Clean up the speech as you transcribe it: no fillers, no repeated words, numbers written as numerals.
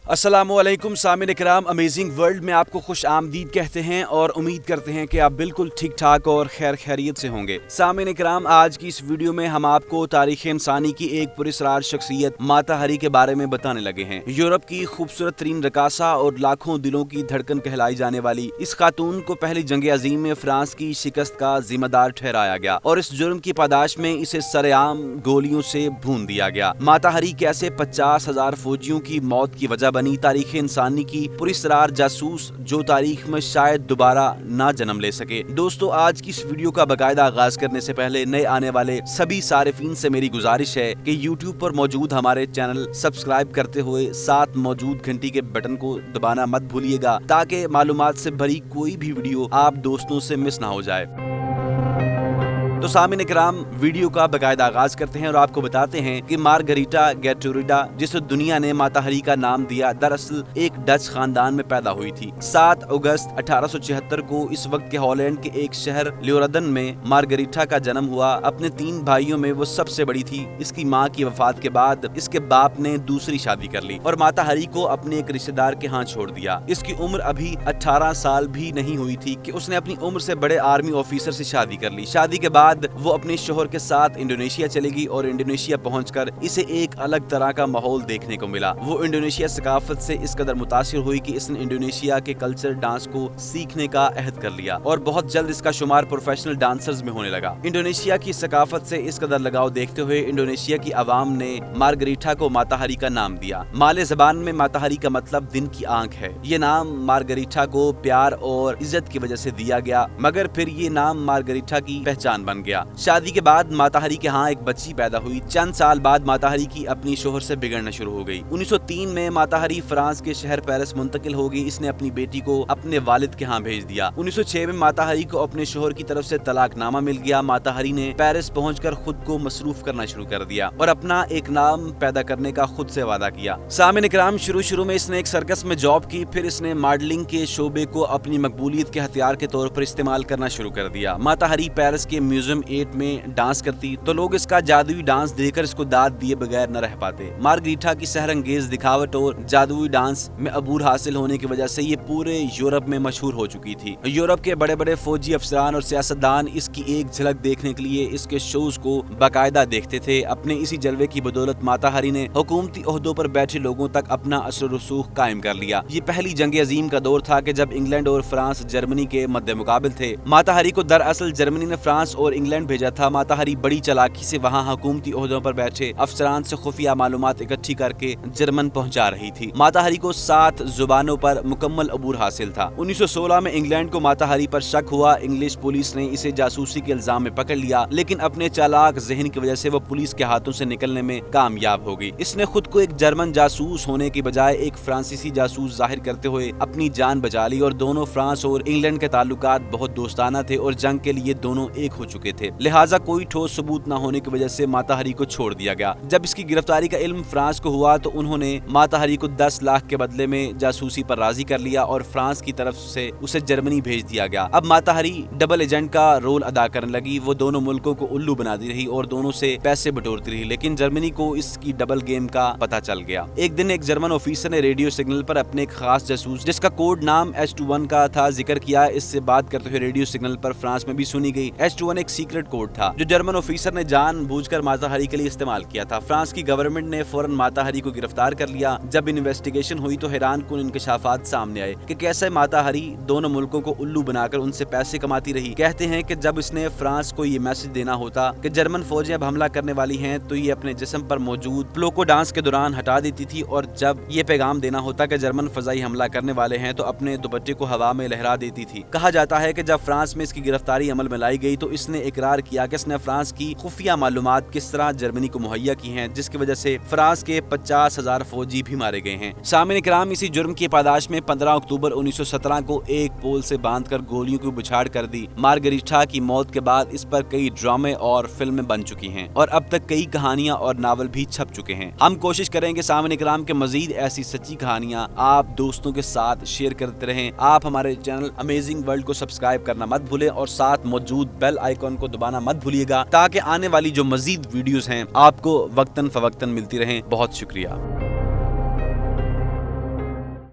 अस्सलामुअलैकुम सामिन इकराम, amazing world में आपको खुश आमदीद कहते हैं और उम्मीद करते हैं कि आप बिल्कुल ठीक ठाक और खैर खैरियत से होंगे। सामिन इकराम, आज की इस वीडियो में हम आपको तारीख इंसानी की एक पुरस्रार शख्सियत माता हरी के बारे में बताने लगे हैं। यूरोप की खूबसूरत तरीन रकासा और लाखों दिलों की धड़कन कहलाई जाने वाली इस खातून को पहली जंग अजीम में फ्रांस की शिकस्त का जिम्मेदार ठहराया गया और इस जुर्म की पादाश में इसे सरेआम गोलियों से भून दिया गया। माता हरी कैसे 50,000 फौजियों की मौत की वजह बनी तारीख इंसानी की पुरस्रार जासूस जो तारीख में शायद दोबारा ना जन्म ले सके। दोस्तों, आज की इस वीडियो का बाकायदा आगाज करने से पहले नए आने वाले सभी सारिफीन से मेरी गुजारिश है कि YouTube पर मौजूद हमारे चैनल सब्सक्राइब करते हुए साथ मौजूद घंटी के बटन को दबाना मत भूलिएगा ताकि मालूमात से भरी कोई भी वीडियो आप दोस्तों से मिस ना हो जाए। तो सामिन इकराम, वीडियो का बाकायदा आगाज करते हैं और आपको बताते हैं कि मार्गरीटा गैटोरिडा, जिसे दुनिया ने माता हरी का नाम दिया, दरअसल एक डच खानदान में पैदा हुई थी। 7 अगस्त 1876 को इस वक्त के हॉलैंड के एक शहर ल्योरदन में मार्गरीटा का जन्म हुआ। अपने 3 भाइयों में वो सबसे बड़ी थी। इसकी माँ की वफात के बाद इसके बाप ने दूसरी शादी कर ली और माता हरी को अपने एक रिश्तेदार के हाथ छोड़ दिया। इसकी उम्र अभी 18 साल भी नहीं हुई थी कि उसने अपनी उम्र से बड़े आर्मी ऑफिसर से शादी कर ली। शादी के बाद वो अपने शोहर के साथ इंडोनेशिया चली गई और इंडोनेशिया पहुंचकर इसे एक अलग तरह का माहौल देखने को मिला। वो इंडोनेशिया सकाफत से इस कदर मुतासिर हुई कि इसने इंडोनेशिया के कल्चर डांस को सीखने का अहद कर लिया और बहुत जल्द इसका शुमार प्रोफेशनल डांसर्स में होने लगा। इंडोनेशिया की सकाफत से इस कदर लगाव देखते हुए इंडोनेशिया की आवाम ने मार्गरीटा को माता हरी का नाम दिया। माले ज़बान में माता हरी का मतलब दिन की आंख है। ये नाम मार्गरीटा को प्यार और इज्जत की वजह से दिया गया, मगर फिर ये नाम मार्गरीटा की पहचान बन गया। शादी के बाद माता हरी के यहाँ एक बच्ची पैदा हुई। चंद साल बाद माता हरी की अपनी शोहर से बिगड़ना शुरू हो गई। 1903 में माता हरी फ्रांस के शहर पेरिस मुंतकिल हो गई। इसने अपनी बेटी को अपने वालिद के यहाँ भेज दिया। 1906 में माता हरी को अपने शोहर की तरफ से तलाकनामा मिल गया। माता हरी ने पेरिस पहुंचकर खुद को मसरूफ करना शुरू कर दिया और अपना एक नाम पैदा करने का खुद से वादा किया। सामिन इकराम, शुरू में इसने एक सर्कस में जॉब की, फिर इसने मॉडलिंग के शोबे को अपनी मकबूलियत के हथियार के तौर पर इस्तेमाल करना शुरू कर दिया। माता हरी पेरिस के म्यूजियम 8 में डांस करती तो लोग इसका जादुई डांस देखकर इसको दाद दिए बगैर न रह पाते। मार्गरीटा की सहरंगेज दिखावट और जादुई डांस में अबूर हासिल होने की वजह से ये पूरे यूरोप में मशहूर हो चुकी थी। यूरोप के बड़े बड़े फौजी अफसरान और सियासतदान इसकी एक झलक देखने के लिए इसके शोज को बाकायदा देखते थे। अपने इसी जलवे की बदौलत माता हरी ने हुकूमती ओहदों पर बैठे लोगों तक अपना असर रसूख कायम कर लिया। ये पहली जंग अजीम का दौर था कि जब इंग्लैंड और फ्रांस जर्मनी के मद्दे मुकाबिल थे। माता हरी को दरअसल जर्मनी ने फ्रांस और इंग्लैंड भेजा था। माता हरी बड़ी चालाकी से वहाँ हुकूमती ओहदों पर बैठे अफसरान से खुफिया मालूमात इकट्ठी करके जर्मन पहुँचा रही थी। माता हरी को 7 जुबानों पर मुकम्मल अबूर हासिल था। 1916 में इंग्लैंड को माता हरी पर शक हुआ। इंग्लिश पुलिस ने इसे जासूसी के इल्जाम में पकड़ लिया, लेकिन अपने चालाक जहन की वजह से वो पुलिस के हाथों से निकलने में कामयाब हो गई। इसने खुद को एक जर्मन जासूस होने की बजाय एक फ्रांसीसी जासूस जाहिर करते हुए अपनी जान बचा ली और दोनों फ्रांस और इंग्लैंड के ताल्लुकात बहुत दोस्ताना थे और जंग के लिए दोनों एक हो चुके थे। लिहाजा कोई ठोस सबूत न होने की वजह से माता हरी को छोड़ दिया गया। जब इसकी गिरफ्तारी का इल्म फ्रांस को हुआ तो उन्होंने माता हरी को 10 लाख के बदले में जासूसी पर राजी कर लिया और फ्रांस की तरफ से उसे जर्मनी भेज दिया गया। अब माता हरी डबल एजेंट का रोल अदा करने लगी। वो दोनों मुल्कों को उल्लू बनाती रही और दोनों से पैसे बटोरती रही, लेकिन जर्मनी को इसकी डबल गेम का पता चल गया। एक दिन एक जर्मन ऑफिसर ने रेडियो सिग्नल पर अपने एक खास जासूस, जिसका कोड नाम H21 का था, जिक्र किया। इससे बात करते हुए रेडियो सिग्नल पर फ्रांस में भी सुनी गई। H21 एक सीक्रेट कोड था जो जर्मन ऑफिसर ने जानबूझकर माता हरी के लिए इस्तेमाल किया था। फ्रांस की गवर्नमेंट ने फौरन माता हरी को गिरफ्तार कर लिया। जब इन्वेस्टिगेशन हुई तो हैरान कुन इंकशाफात सामने आए कि कैसे माता हरी दोनों मुल्कों को उल्लू बनाकर उनसे पैसे कमाती रही। कहते हैं कि जब इसने फ्रांस को ये मैसेज देना होता कि जर्मन फौजें अब हमला करने वाली हैं तो ये अपने जिस्म पर मौजूद प्लोको डांस के दौरान हटा देती थी, और जब ये पैगाम देना होता कि जर्मन फजाई हमला करने वाले हैं तो अपने दुपट्टे को हवा में लहरा देती थी। कहा जाता है कि जब फ्रांस में इसकी गिरफ्तारी अमल में लाई गई तो इसने इकरार किया कि इसने फ्रांस की खुफिया मालूमात किस तरह जर्मनी को मुहैया की हैं, जिसकी वजह से फ्रांस के 50,000 फौजी भी मारे गए हैं। सामिन इकराम, इसी जुर्म की पादाश में 15 अक्टूबर 1917 को एक पोल से बांधकर गोलियों की बुछाड़ कर दी। मार्गरीटा की मौत के बाद इस पर कई ड्रामे और फिल्में बन चुकी हैं और अब तक कई कहानियां और नावल भी छप चुके हैं। हम कोशिश करेंगे सामिन इकराम के मजीद ऐसी सच्ची कहानियां आप दोस्तों के साथ शेयर करते रहें। आप हमारे चैनल अमेजिंग वर्ल्ड को सब्सक्राइब करना मत भूलें और साथ मौजूद बेल आइकॉन को दबाना मत भूलिएगा ताकि आने वाली जो मजीद वीडियोस हैं आपको वक्तन फवक्तन मिलती रहें। बहुत शुक्रिया।